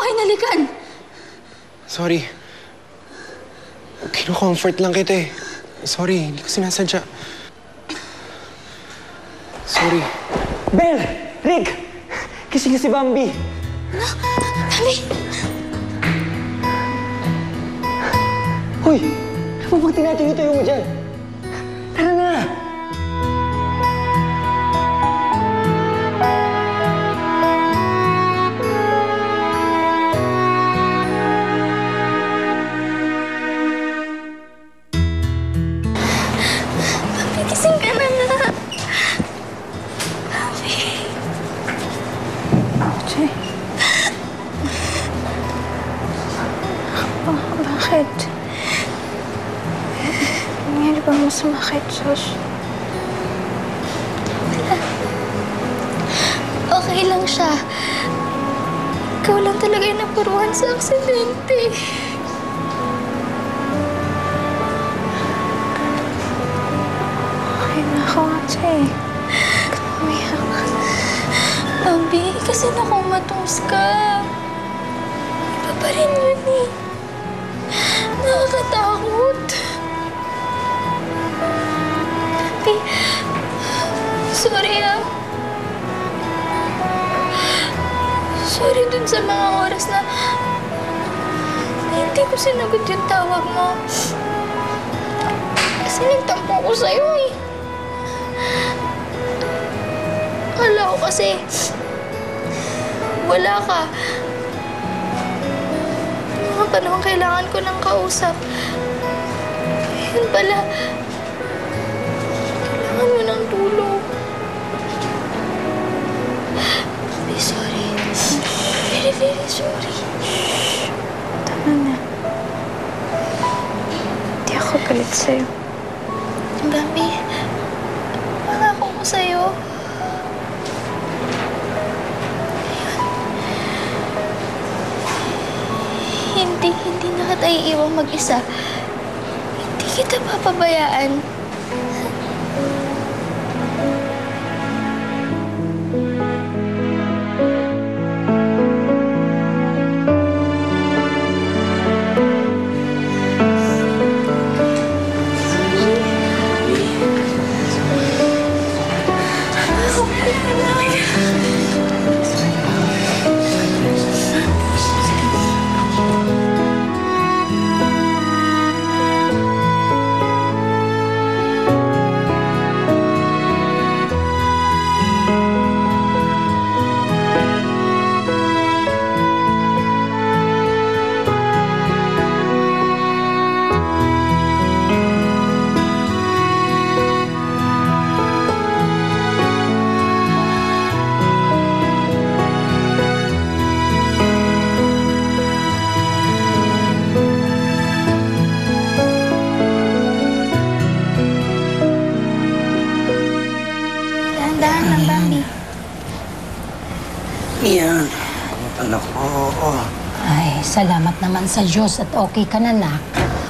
hinalikan? Sorry. Kino-comfort lang kita eh. Sorry, hindi ko sinasadya. Sorry. Bel! Rick! Kising na si Bambi! Bambi! Hoy! Ano bang tinatayo-tayo mo dyan? Tara na! Bambi, gising ka na nga. Bambi. Jay. Bakit? Nangyari ba masama kay Josh? Okay lang siya. Ikaw lang talaga yung napuruhan sa aksidente. Okay na ako, Jay. Umiyak. Bambi, kasi nakumatos ka. Iba pa rin yun eh. Nakakatakot. Bambi, sorry ah. Sorry dun sa mga oras na hindi ko sinagot yung tawag mo. Kasi nagtampo ko sa'yo eh. Akala ko kasi wala ka. Mga panahon kailangan ko ng kausap. Yun pala, kailangan mo ng tulong. Very sorry. Very, very sorry. Tama na. Hindi ako galit sa'yo. Bambi, pangako ko sa'yo. Hindi na kita iiwang mag-isa. Hindi kita papabayaan. Dahan-dahan lang, Bambi. Yan. Anak ko. Ay, salamat naman sa Diyos at okay ka na, nak.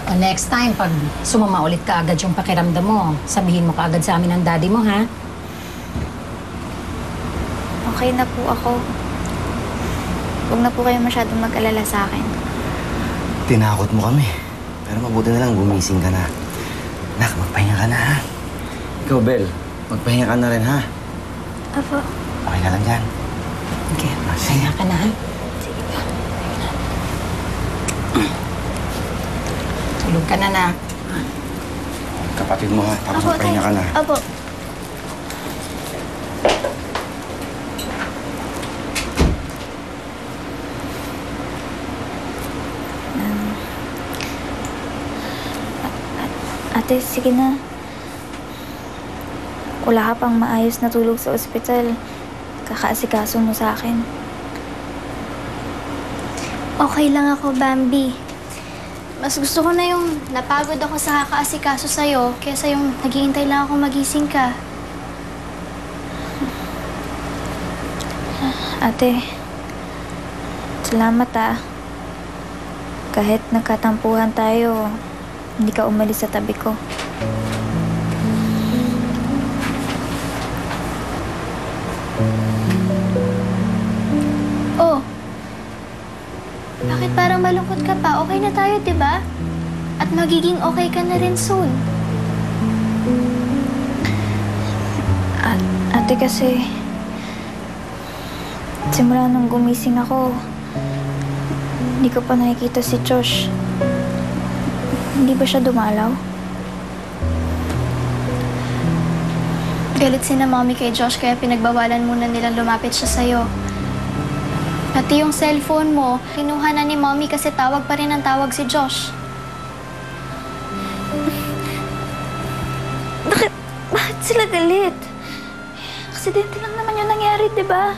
O next time, pag sumama ulit ka agad yung pakiramdam mo, sabihin mo ka agad sa amin ng daddy mo, ha? Okay na po ako. Huwag na po kayo masyadong mag-alala sa akin. Tinakot mo kami. Pero mabuti na lang gumising ka na. Nak, magpahinga ka na, ha? Ikaw, Bel, magpahinga ka na rin, ha? Apo. Okay ka lang dyan. Okay, pahinga ka na, ha? Sige po. Tulog ka na, nak. Kapatid mo, ha? Tapos magpahinga ka na. Apo. Ate, sige na. Wala ka pang maayos na tulog sa ospital. Kakaasikaso mo sa akin. Okay lang ako, Bambi. Mas gusto ko na yung napagod ako sa kakaasikaso sa'yo kaysa yung naghihintay lang ako magising ka. Ate, salamat ah. Kahit nagkatampuhan tayo, hindi ka umalis sa tabi ko. Oh, parang malungkot ka pa? Okay na tayo, di ba? At magiging okay ka na rin soon. Ate kasi, simula nung gumising ako, hindi ko pa nakikita si Josh. Hindi ba siya dumalaw? Galit si na mommy kay Josh kaya pinagbawalan muna nilang lumapit siya sa'yo. Pati yung cellphone mo, kinuha na ni mommy kasi tawag pa rin ang tawag si Josh. Bakit sila galit? Aksidente lang naman yung nangyari, di ba?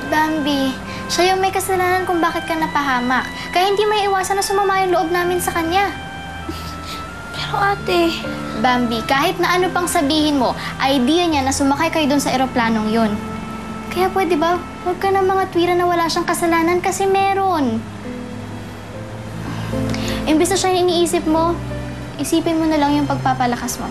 Bambi, siya yung may kasalanan kung bakit ka napahamak. Kaya hindi may iwasan na sumama yung loob namin sa kanya. Pero ate, Bambi, kahit na ano pang sabihin mo, idea niya na sumakay kayo doon sa eroplanong yun. Kaya pwede ba, huwag ka ng mga tuwira na wala siyang kasalanan kasi meron. Imbis na siya yung iniisip mo, isipin mo na lang yung pagpapalakas mo.